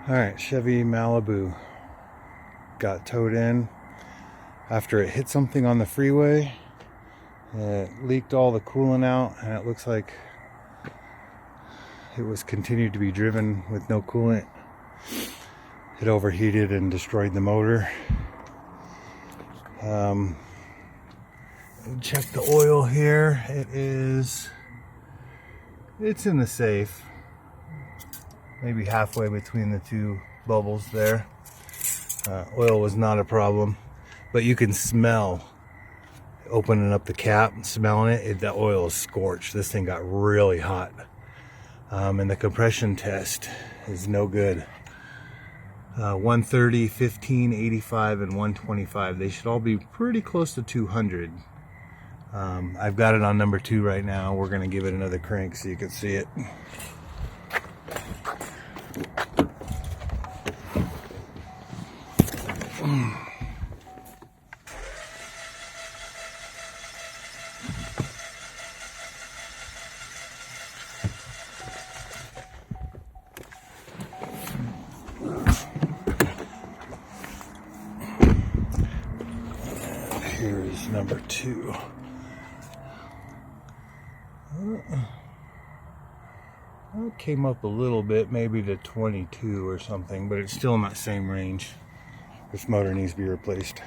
Alright, Chevy Malibu got towed in after it hit something on the freeway. It leaked all the coolant out, and it looks like it was continued to be driven with no coolant. It overheated and destroyed the motor. Check the oil here. It's in the safe. Maybe halfway between the two bubbles there. Oil was not a problem, but you can smell opening up the cap and smelling it. The oil is scorched. This thing got really hot, and the compression test is no good. 130, 15, 85, and 125. They should all be pretty close to 200. I've got it on number 2 right now. We're going to give it another crank so you can see it. Here's number 2. It came up a little bit, maybe to 22 or something, but it's still in that same range. This motor needs to be replaced.